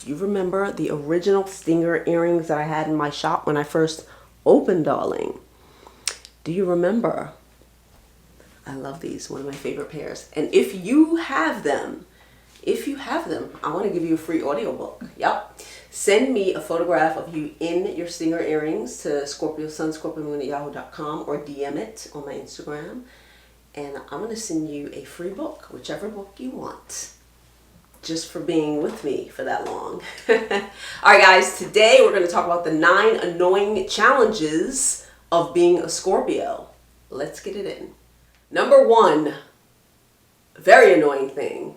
Do you remember the original stinger earrings that I had in my shop when I first opened, darling? Do you remember? I love these, one of my favorite pairs. And if you have them, I want to give you a free audiobook. Yep. Send me a photograph of you in your stinger earrings to ScorpioSunScorpioMoon@yahoo.com or DM it on my Instagram. And I'm going to send you a free book, whichever book you want, just for being with me for that long. All right, guys, today we're going to talk about the 9 annoying challenges of being a Scorpio. Let's get it in. Number 1, very annoying thing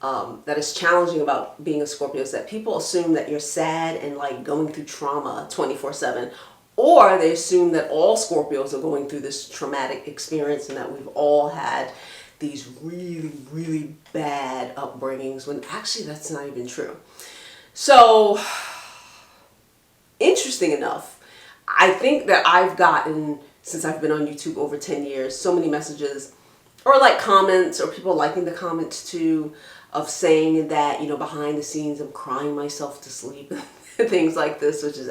that is challenging about being a Scorpio is that people assume that you're sad and like going through trauma 24/7, or they assume that all Scorpios are going through this traumatic experience and that we've all had these really, really bad upbringings, when actually that's not even true. So, interesting enough, I think that I've gotten, since I've been on YouTube over 10 years, so many messages or like comments or people liking the comments too, of saying that, you know, behind the scenes I'm crying myself to sleep and things like this, which is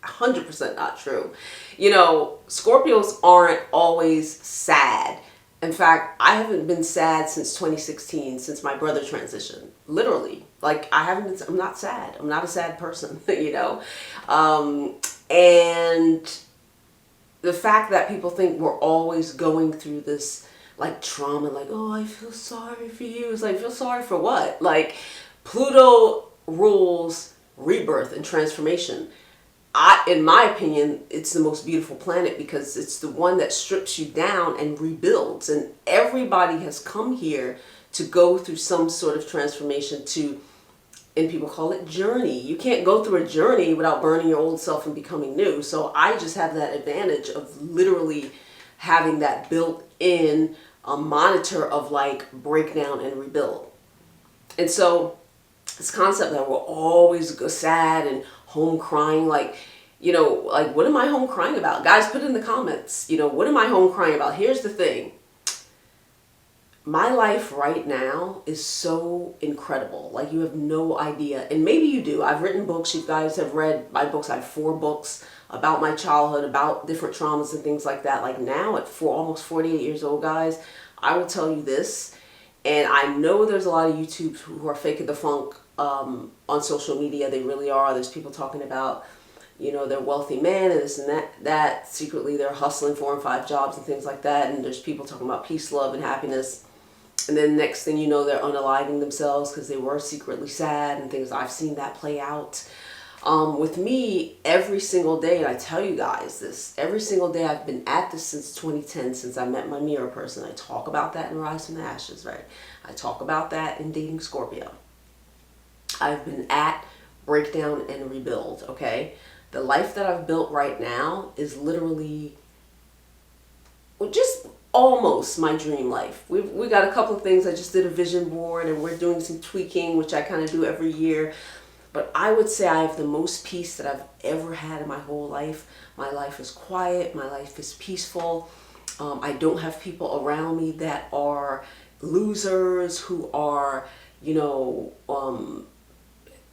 100% not true. You know, Scorpios aren't always sad. In fact, I haven't been sad since 2016, since my brother transitioned. Literally. Like, I'm not sad. I'm not a sad person, you know. And the fact that people think we're always going through this like trauma, like, oh, I feel sorry for you. It's like, feel sorry for what? Like, Pluto rules rebirth and transformation. In my opinion, it's the most beautiful planet because it's the one that strips you down and rebuilds. And everybody has come here to go through some sort of transformation and people call it journey. You can't go through a journey without burning your old self and becoming new. So I just have that advantage of literally having that built in a monitor of like breakdown and rebuild. And so this concept that we're always sad and home crying, like, you know, like, what am I home crying about? Guys, put it in the comments, you know, what am I home crying about? Here's the thing. My life right now is so incredible. Like, you have no idea. And maybe you do. I've written books. You guys have read my books. I have 4 books about my childhood, about different traumas and things like that. Like, now at almost 48 years old, guys, I will tell you this. And I know there's a lot of YouTubers who are faking the funk on social media. They really are. There's people talking about, you know, they're wealthy men and this and that. Secretly, they're hustling 4 and 5 jobs and things like that. And there's people talking about peace, love, and happiness. And then next thing you know, they're unaliving themselves because they were secretly sad and things. I've seen that play out. With me, every single day, and I tell you guys this, every single day I've been at this since 2010, since I met my mirror person. I talk about that in Rise from the Ashes, right? I talk about that in Dating Scorpio. I've been at breakdown and rebuild, okay? The life that I've built right now is literally, well, just almost my dream life. We got a couple of things. I just did a vision board and we're doing some tweaking, which I kind of do every year. But I would say I have the most peace that I've ever had in my whole life. My life is quiet. My life is peaceful. I don't have people around me that are losers, who are, you know,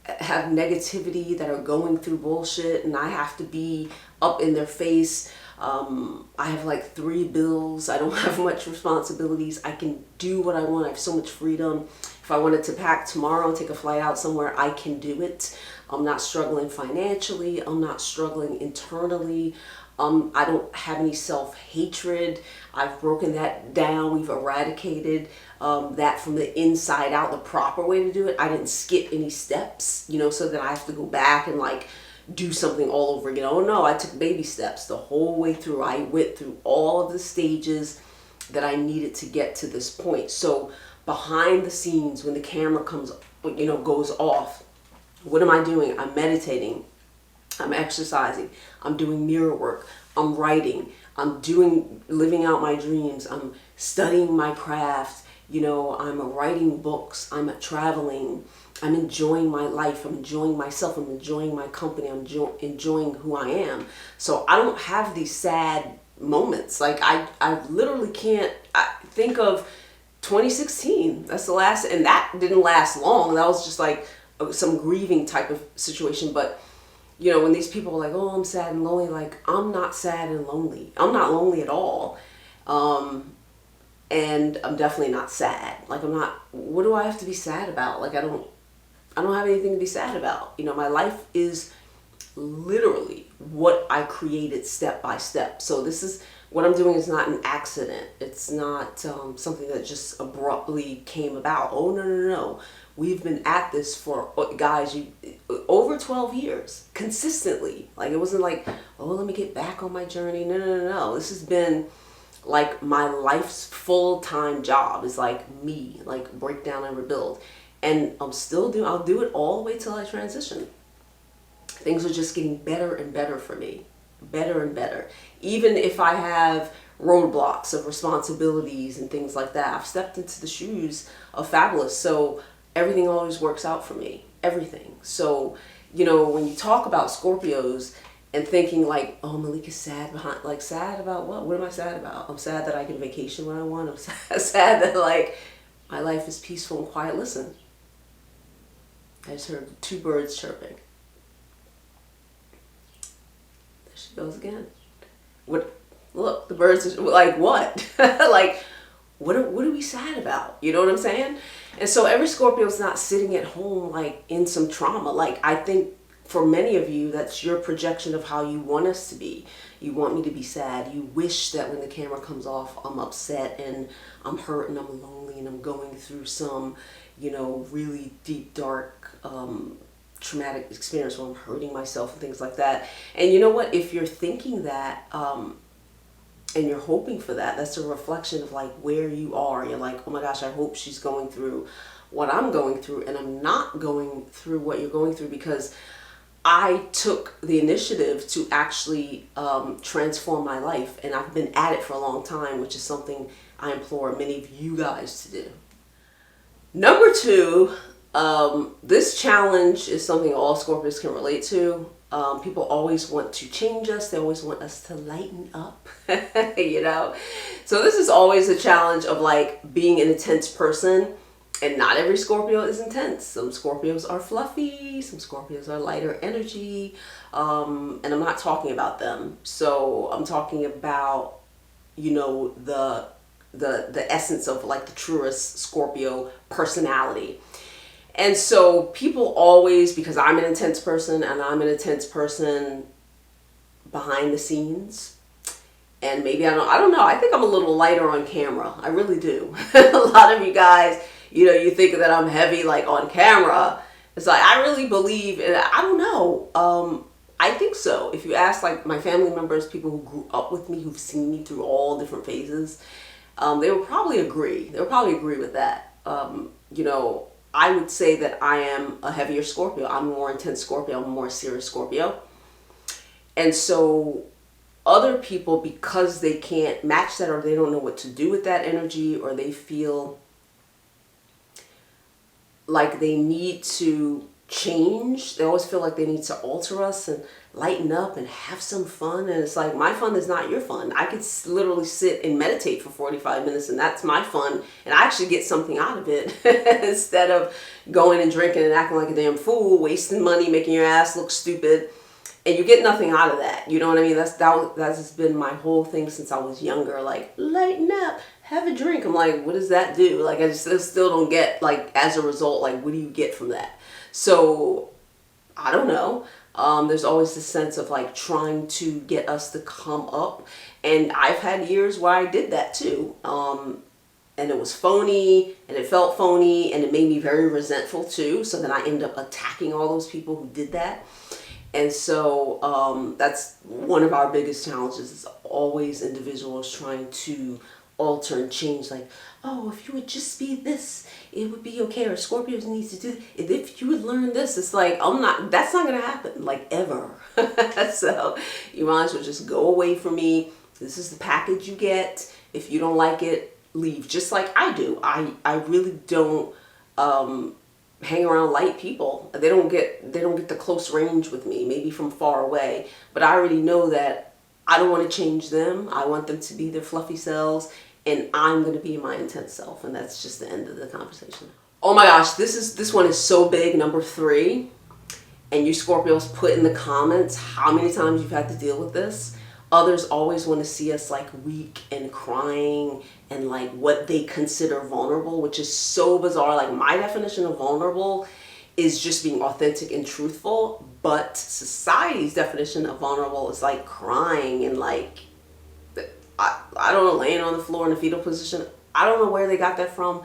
have negativity, that are going through bullshit, and I have to be up in their face. I have like 3 bills. I don't have much responsibilities. I can do what I want. I have so much freedom. If I wanted to pack tomorrow and take a flight out somewhere, I can do it. I'm not struggling financially. I'm not struggling internally. I don't have any self-hatred. I've broken that down. We've eradicated that from the inside out, the proper way to do it. I didn't skip any steps, you know, so that I have to go back and like do something all over again. Oh no, I took baby steps the whole way through. I went through all of the stages that I needed to get to this point. So behind the scenes, when the camera comes, you know, goes off, what am I doing? I'm meditating. I'm exercising. I'm doing mirror work. I'm writing. I'm living out my dreams. I'm studying my craft. You know, I'm writing books. I'm traveling. I'm enjoying my life. I'm enjoying myself. I'm enjoying my company. I'm enjoying who I am. So I don't have these sad moments. Like I literally can't think of 2016. That's the last, and that didn't last long. That was just like some grieving type of situation. But you know, when these people are like, oh, I'm sad and lonely, like, I'm not sad and lonely. I'm not lonely at all. And I'm definitely not sad. Like, I'm not, what do I have to be sad about? Like, I don't have anything to be sad about. You know, my life is literally what I created step by step. So this is, what I'm doing is not an accident. It's not something that just abruptly came about. Oh, no, no, no. We've been at this for, guys, over 12 years, consistently. Like, it wasn't like, oh, let me get back on my journey. No, no, no, no. This has been like my life's full-time job. Is like me, like break down and rebuild. And I'll do it all the way till I transition. Things are just getting better and better for me. Better and better. Even if I have roadblocks of responsibilities and things like that, I've stepped into the shoes of Fabulous. So everything always works out for me. Everything. So, you know, when you talk about Scorpios and thinking like, oh, Malika's sad behind, like, sad about what? What am I sad about? I'm sad that I can vacation when I want. I'm sad that, like, my life is peaceful and quiet. Listen, I just heard 2 birds chirping. There she goes again. What? Look, the birds are like, what? Like, what are we sad about? You know what I'm saying? And so every Scorpio's not sitting at home like in some trauma. Like, I think for many of you, that's your projection of how you want us to be. You want me to be sad. You wish that when the camera comes off, I'm upset and I'm hurt and I'm lonely and I'm going through some, you know, really deep, dark, traumatic experience where I'm hurting myself and things like that. And you know what? If you're thinking that, and you're hoping for that, that's a reflection of like where you are. You're like, oh my gosh, I hope she's going through what I'm going through, and I'm not going through what you're going through, because I took the initiative to actually transform my life, and I've been at it for a long time, which is something I implore many of you guys to do. Number 2, this challenge is something all Scorpios can relate to. People always want to change us. They always want us to lighten up, you know? So this is always a challenge of like being an intense person, and not every Scorpio is intense. Some Scorpios are fluffy. Some Scorpios are lighter energy. And I'm not talking about them. So I'm talking about, you know, the essence of like the truest Scorpio personality. And so people always, because I'm an intense person and I'm an intense person behind the scenes, and maybe I don't know, I think I'm a little lighter on camera. I really do. A lot of you guys, you know, you think that I'm heavy like on camera. It's like, I really believe, and I don't know. I think so. If you ask like my family members, people who grew up with me, who've seen me through all different phases, they would probably agree. They would probably agree with that. You know, I would say that I am a heavier Scorpio. I'm a more intense Scorpio. I'm a more serious Scorpio. And so other people, because they can't match that, or they don't know what to do with that energy, or they feel like they need to change. They always feel like they need to alter us and lighten up and have some fun. And it's like, my fun is not your fun. I could literally sit and meditate for 45 minutes and that's my fun. And I actually get something out of it instead of going and drinking and acting like a damn fool, wasting money, making your ass look stupid. And you get nothing out of that. You know what I mean? That's been my whole thing since I was younger. Like, lighten up, have a drink. I'm like, what does that do? Like, I just still don't get, like, as a result, like, what do you get from that? So, I don't know. There's always this sense of like trying to get us to come up. And I've had years where I did that too. And it was phony and it felt phony and it made me very resentful too. So then I ended up attacking all those people who did that. And so that's one of our biggest challenges, is always individuals trying to alter and change, like, oh, if you would just be this, it would be okay, or Scorpios need to do, if you would learn this. It's like, that's not gonna happen, like, ever. So you might as well just go away from me. This is the package you get. If you don't like it, leave, just like I do. I really don't hang around light people. They don't get the close range with me, maybe from far away, but I already know that I don't want to change them. I want them to be their fluffy selves, and I'm going to be my intense self, and that's just the end of the conversation. Oh my gosh, this one is so big, number 3. And you Scorpios, put in the comments how many times you've had to deal with this. Others always want to see us like weak and crying and like what they consider vulnerable, which is so bizarre. Like my definition of vulnerable is just being authentic and truthful, but society's definition of vulnerable is like crying and like, I don't know, laying on the floor in a fetal position. I don't know where they got that from.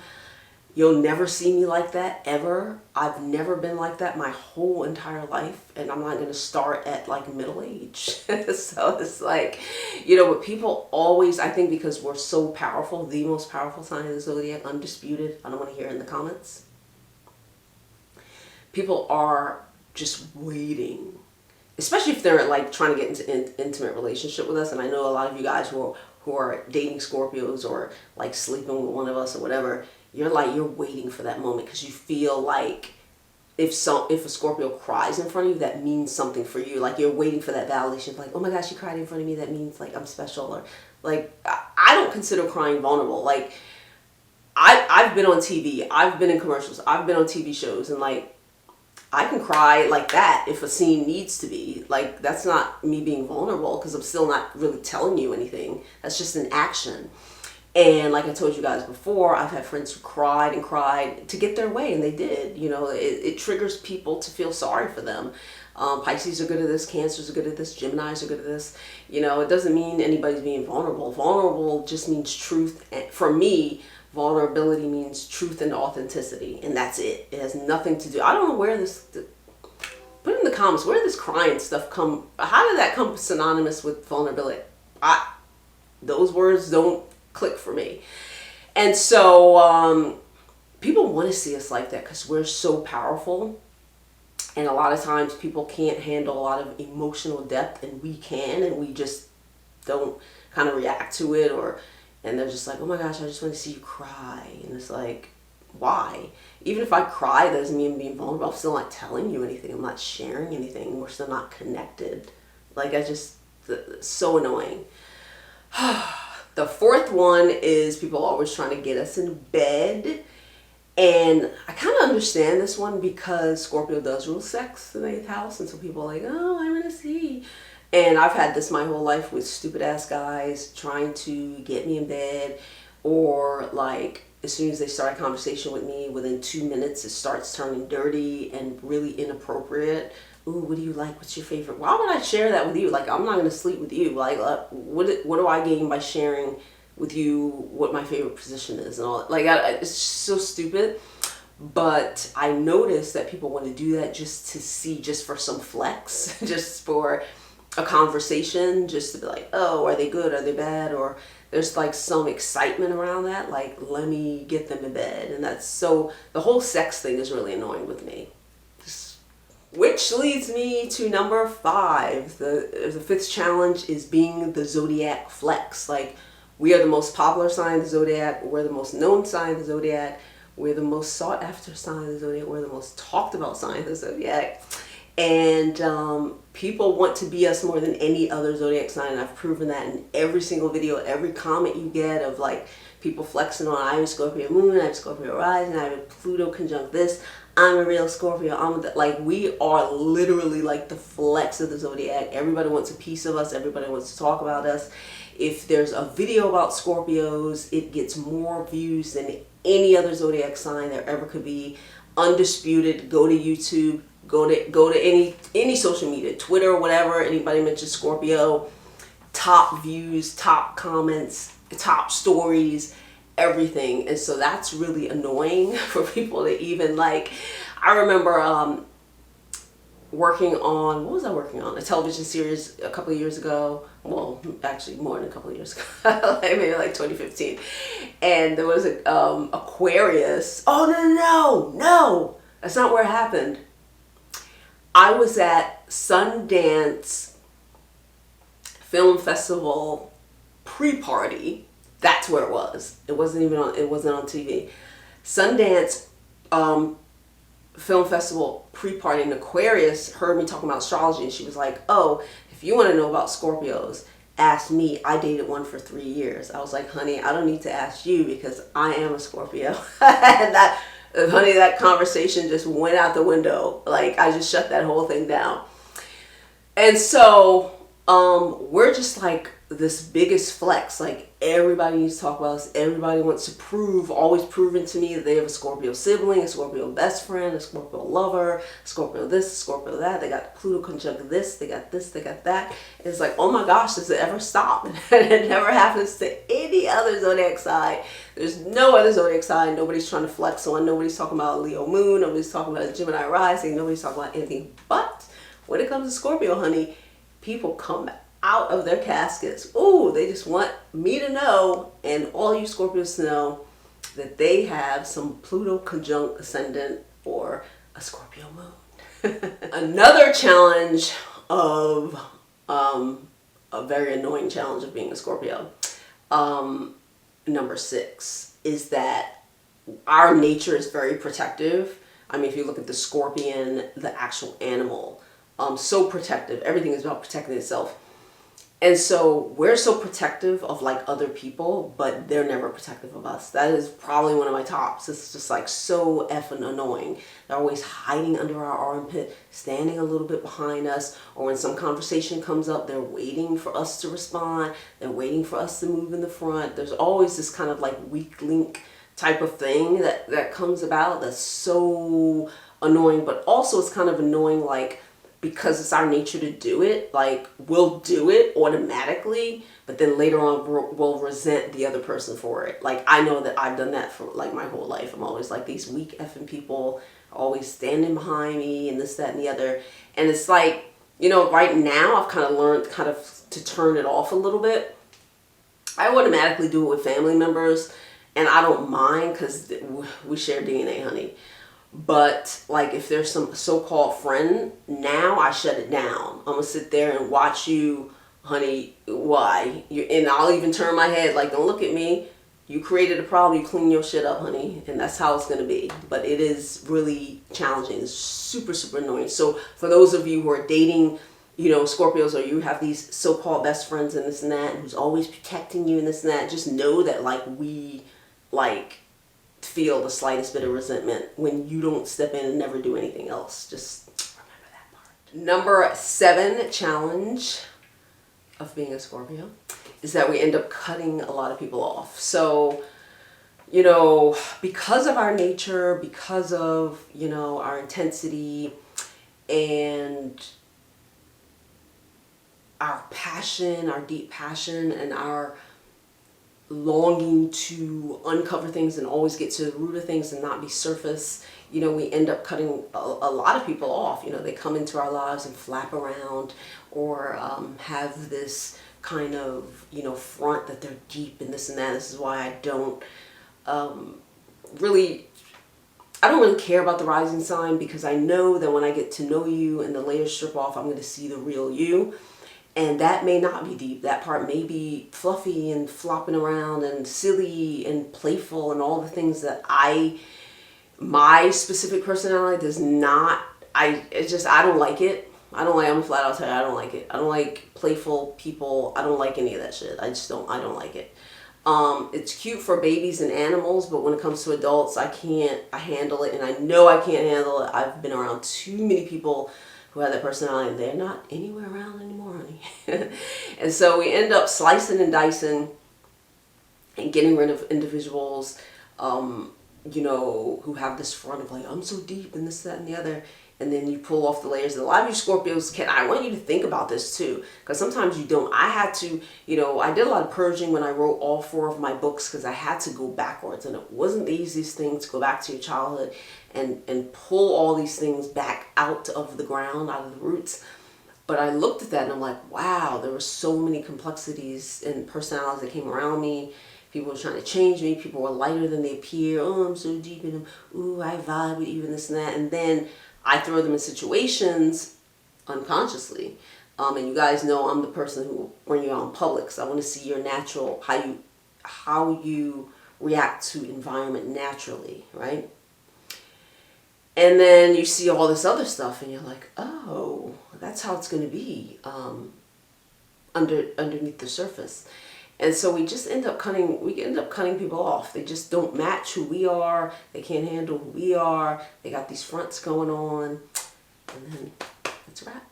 You'll never see me like that, ever. I've never been like that my whole entire life, and I'm not going to start at like middle age. So it's like, but people always, I think because we're so powerful, the most powerful sign of the zodiac, undisputed, I don't want to hear it in the comments. People are just waiting, especially if they're like trying to get into an intimate relationship with us. And I know a lot of you guys who are dating Scorpios or like sleeping with one of us or whatever, you're waiting for that moment because you feel like if a Scorpio cries in front of you, that means something for you. Like you're waiting for that validation. Like, oh my gosh, she cried in front of me. That means like I'm special. Or like, I don't consider crying vulnerable. Like I've been on TV. I've been in commercials. I've been on TV shows, and like I can cry like that if a scene needs to be. Like that's not me being vulnerable because I'm still not really telling you anything. That's just an action. And like I told you guys before, I've had friends who cried and cried to get their way, and they did. It triggers people to feel sorry for them. Pisces are good at this, Cancers are good at this, Geminis are good at this. It doesn't mean anybody's being vulnerable. Vulnerable just means truth. And for me, vulnerability means truth and authenticity, and that's it. It has nothing to do. I don't know where this. Put in the comments where this crying stuff come. How did that come synonymous with vulnerability? Those words don't click for me. And so people want to see us like that because we're so powerful. And a lot of times people can't handle a lot of emotional depth, and we can, and we just don't kind of react to it, and they're just like, oh my gosh, I just want to see you cry. And it's like, why? Even if I cry, that doesn't mean I'm being vulnerable. I'm still not telling you anything. I'm not sharing anything. We're still not connected. Like it's so annoying. The 4th one is people always trying to get us in bed. And I kind of understand this one because Scorpio does rule sex in the 8th house. And so people are like, oh, I want to see. And I've had this my whole life with stupid ass guys trying to get me in bed, or like as soon as they start a conversation with me, within 2 minutes it starts turning dirty and really inappropriate. Ooh, what do you like? What's your favorite? Why would I share that with you? Like, I'm not going to sleep with you. Like, what do I gain by sharing with you what my favorite position is and all that? Like, it's so stupid. But I noticed that people want to do that just to see, just for some flex, just for a conversation, just to be like, oh, are they good? Are they bad? Or there's like some excitement around that. Like, let me get them in bed. And that's so, the whole sex thing is really annoying with me. Which leads me to number 5. The 5th challenge is being the zodiac flex. Like, we are the most popular sign of the zodiac. We're the most known sign of the zodiac. We're the most sought after sign of the zodiac. We're the most talked about sign of the zodiac. And people want to be us more than any other zodiac sign. And I've proven that in every single video, every comment you get of like people flexing on, I have a Scorpio moon, I have a Scorpio rising, I have a Pluto conjunct this, I'm a real Scorpio. Like, we are literally like the flex of the zodiac. Everybody wants a piece of us. Everybody wants to talk about us. If there's a video about Scorpios, it gets more views than any other zodiac sign there ever could be. Undisputed. Go to YouTube. Go to any social media, Twitter, whatever. Anybody mentions Scorpio, top views, top comments, top stories, everything. And so that's really annoying for people to even like. I remember working on, what was I working on? A television series a couple of years ago. Well, actually more than a couple of years ago. Maybe like 2015. And there was a Aquarius. Oh, no. That's not where it happened. I was at Sundance Film Festival pre-party. That's where it was. It wasn't on TV. Sundance Film Festival pre-party, and Aquarius heard me talking about astrology, and she was like, oh, if you want to know about Scorpios, ask me. I dated one for 3 years. I was like, honey, I don't need to ask you because I am a Scorpio. And Honey, that conversation just went out the window. Like, I just shut that whole thing down. And so, we're just like this biggest flex. Like, everybody needs to talk about us. Everybody wants to prove, always proving to me that they have a Scorpio sibling, a Scorpio best friend, a Scorpio lover, Scorpio this, Scorpio that. They got Pluto conjunct this, they got that. It's like, oh my gosh, does it ever stop? And it never happens to any other zodiac sign. There's no other zodiac sign nobody's trying to flex on. Nobody's talking about a Leo moon. Nobody's talking about a Gemini rising. Nobody's talking about anything. But when it comes to Scorpio, honey, people come out of their caskets. Ooh, they just want me to know, and all you Scorpios to know, that they have some Pluto conjunct ascendant or a Scorpio moon. Another challenge of a very annoying challenge of being a Scorpio, number 6, is that our nature is very protective. I mean, if you look at the scorpion, the actual animal, so protective. Everything is about protecting itself. And so we're so protective of like other people, but they're never protective of us. That is probably one of my tops. It's just like so effing annoying. They're always hiding under our armpit, standing a little bit behind us, or when some conversation comes up, they're waiting for us to respond. They're waiting for us to move in the front. There's always this kind of like weak link type of thing that comes about that's so annoying, but also it's kind of annoying like, because it's our nature to do it, like we'll do it automatically, but then later on we'll resent the other person for it. Like, I know that I've done that for like my whole life. I'm always like, these weak effing people always standing behind me and this, that, and the other. And it's like, you know, right now I've kind of learned kind of to turn it off a little bit. I automatically do it with family members, and I don't mind because we share DNA, honey. But like, if there's some so-called friend, now I shut it down. I'm gonna sit there and watch you, honey. Why? And I'll even turn my head like, don't look at me. You created a problem, you clean your shit up, honey. And that's how it's gonna be. But it is really challenging. It's super, super annoying. So for those of you who are dating, you know, Scorpios, or you have these so-called best friends and this and that, and who's always protecting you and this and that, just know that like we like feel the slightest bit of resentment when you don't step in and never do anything else. Just remember that part. Number 7 challenge of being a Scorpio is that we end up cutting a lot of people off. So, you know, because of our nature, because of, you know, our intensity and our passion, our deep passion, and our longing to uncover things and always get to the root of things and not be surface, you know, we end up cutting a lot of people off. You know, they come into our lives and flap around, or have this kind of, you know, front that they're deep and this and that. This is why I don't really care about the rising sign, because I know that when I get to know you and the layers strip off, I'm going to see the real you. And that may not be deep. That part may be fluffy and flopping around and silly and playful and all the things that my specific personality does not, I don't like it. I'm flat out telling you, I don't like it. I don't like playful people. I don't like any of that shit. I don't like it. It's cute for babies and animals, but when it comes to adults, I handle it, and I know I can't handle it. I've been around too many people who have that personality, and they're not anywhere around anymore, honey. And so we end up slicing and dicing and getting rid of individuals, you know, who have this front of like, I'm so deep and this, that, and the other. And then you pull off the layers. And a lot of you Scorpios I want you to think about this too, because sometimes you don't. I had to, you know, I did a lot of purging when I wrote all 4 of my books, because I had to go backwards, and it wasn't the easiest thing to go back to your childhood and pull all these things back out of the ground, out of the roots. But I looked at that and I'm like, wow, there were so many complexities and personalities that came around me. People were trying to change me. People were lighter than they appear. Oh, I'm so deep in them. Ooh, I vibe with you and this and that. And then I throw them in situations unconsciously. And you guys know I'm the person who will bring you out in public. So I want to see your natural, how you react to environment naturally, right? And then you see all this other stuff and you're like, oh, that's how it's going to be underneath the surface. And so we end up cutting people off. They just don't match who we are. They can't handle who we are. They got these fronts going on. And then that's a wrap.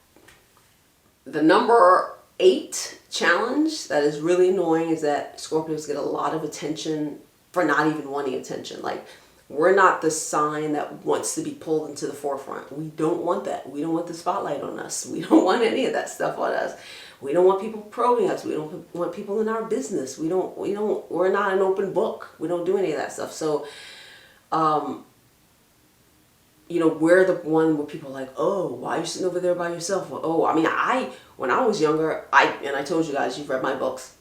The number 8 challenge that is really annoying is that Scorpios get a lot of attention for not even wanting attention. Like, we're not the sign that wants to be pulled into the forefront. We don't want that. We don't want the spotlight on us. We don't want any of that stuff on us. We don't want people probing us. We don't want people in our business. We're not an open book. We don't do any of that stuff. So, we're the one where people are like, oh, why are you sitting over there by yourself? Well, when I was younger, I told you guys, you've read my books.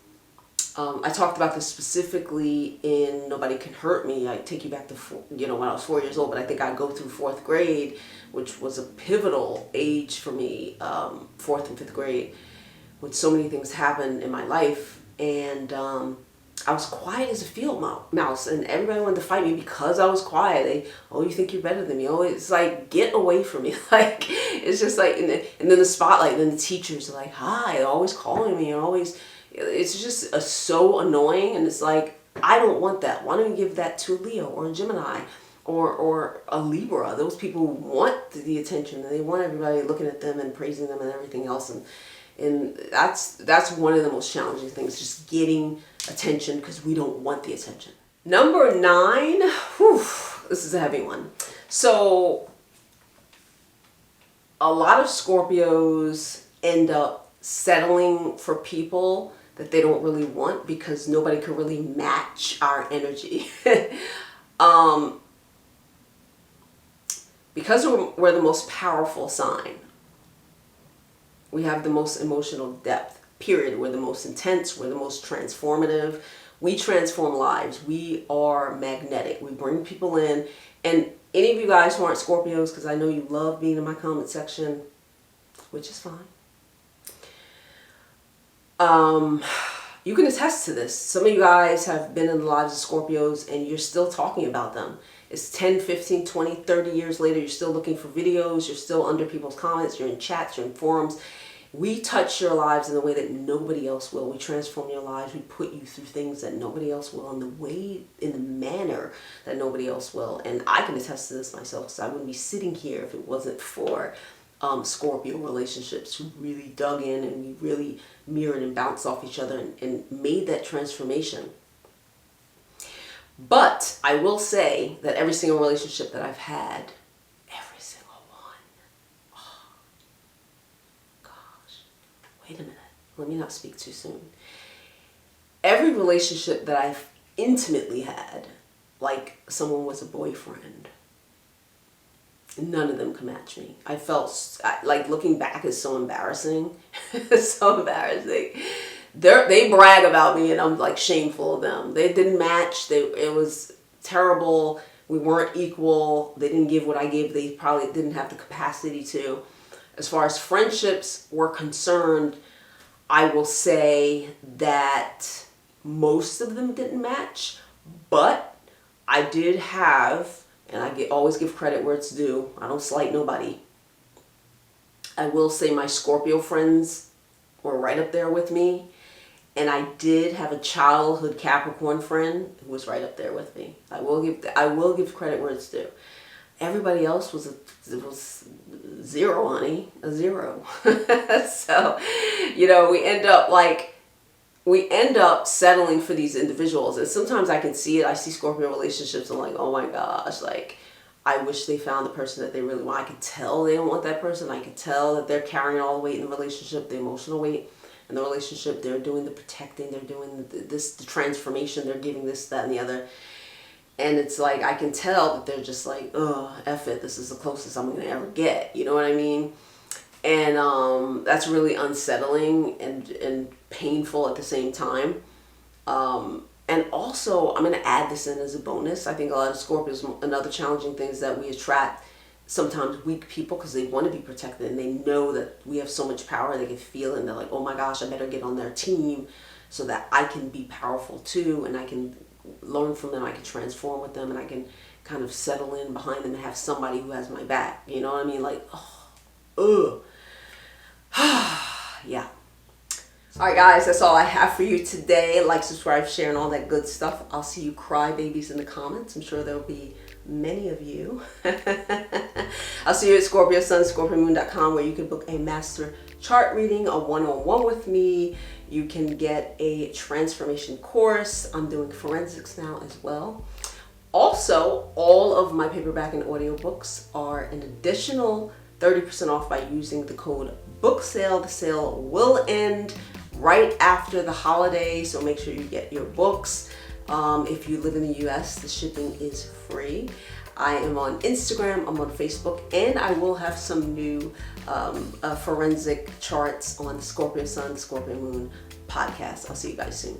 I talked about this specifically in Nobody Can Hurt Me. I take you back to, when I was 4 years old, but I think I go through 4th grade, which was a pivotal age for me, 4th and 5th grade, when so many things happened in my life. And I was quiet as a field mouse, and everybody wanted to fight me because I was quiet. You think you're better than me. Oh, it's like, get away from me. Like, it's just like, and then the spotlight, and then the teachers are like, hi, they're always calling me, it's just so annoying. And it's like, I don't want that. Why don't you give that to a Leo or a Gemini or a Libra? Those people want the attention, and they want everybody looking at them and praising them and everything else. And that's one of the most challenging things, just getting attention, because we don't want the attention. Number 9, this is a heavy one. So a lot of Scorpios end up settling for people that they don't really want because nobody can really match our energy. Because we're the most powerful sign. We have the most emotional depth, period. We're the most intense. We're the most transformative. We transform lives. We are magnetic. We bring people in. And any of you guys who aren't Scorpios, because I know you love being in my comment section, which is fine. You can attest to this. Some of you guys have been in the lives of Scorpios and you're still talking about them. It's 10, 15, 20, 30 years later. You're still looking for videos. You're still under people's comments. You're in chats. You're in forums. We touch your lives in a way that nobody else will. We transform your lives. We put you through things that nobody else will in the manner that nobody else will. And I can attest to this myself, because I wouldn't be sitting here if it wasn't for Scorpio relationships who really dug in, and we really mirrored and bounced off each other and made that transformation. But I will say that every single relationship that I've had, every single one, oh, gosh, wait a minute, let me not speak too soon. Every relationship that I've intimately had, like someone was a boyfriend, none of them can match me. I felt like, looking back is so embarrassing. It's so embarrassing. They brag about me and I'm like shameful of them. They didn't match. It was terrible. We weren't equal. They didn't give what I gave. They probably didn't have the capacity to. As far as friendships were concerned, I will say that most of them didn't match, but I did have, and I always give credit where it's due. I don't slight nobody. I will say my Scorpio friends were right up there with me. And I did have a childhood Capricorn friend who was right up there with me. I will give credit where it's due. Everybody else was zero, honey, a zero. So, we end up settling for these individuals. And sometimes I can see it. I see Scorpio relationships. I'm like, oh my gosh, like, I wish they found the person that they really want. I could tell they don't want that person. I could tell that they're carrying all the weight in the relationship, the emotional weight in the relationship. They're doing the protecting. They're doing the transformation. They're giving this, that, and the other. And it's like, I can tell that they're just like, oh, F it. This is the closest I'm going to ever get. You know what I mean? And that's really unsettling and painful at the same time. And also, I'm going to add this in as a bonus. I think a lot of Scorpios, another challenging thing is that we attract sometimes weak people because they want to be protected and they know that we have so much power. They can feel it and they're like, oh my gosh, I better get on their team so that I can be powerful too, and I can learn from them, I can transform with them, and I can kind of settle in behind them and have somebody who has my back. You know what I mean? Like, yeah. All right, guys, that's all I have for you today. Like, subscribe, share, and all that good stuff. I'll see you crybabies in the comments. I'm sure there'll be many of you. I'll see you at ScorpioSunScorpioMoon.com, where you can book a master chart reading, a one-on-one with me. You can get a transformation course. I'm doing forensics now as well. Also, all of my paperback and audiobooks are an additional 30% off by using the code BOOKSALE. The sale will end right after the holiday, so make sure you get your books. If you live in the US, the shipping is free. I am on Instagram, I'm on Facebook, and I will have some new forensic charts on the Scorpio Sun, Scorpio Moon podcast. I'll see you guys soon.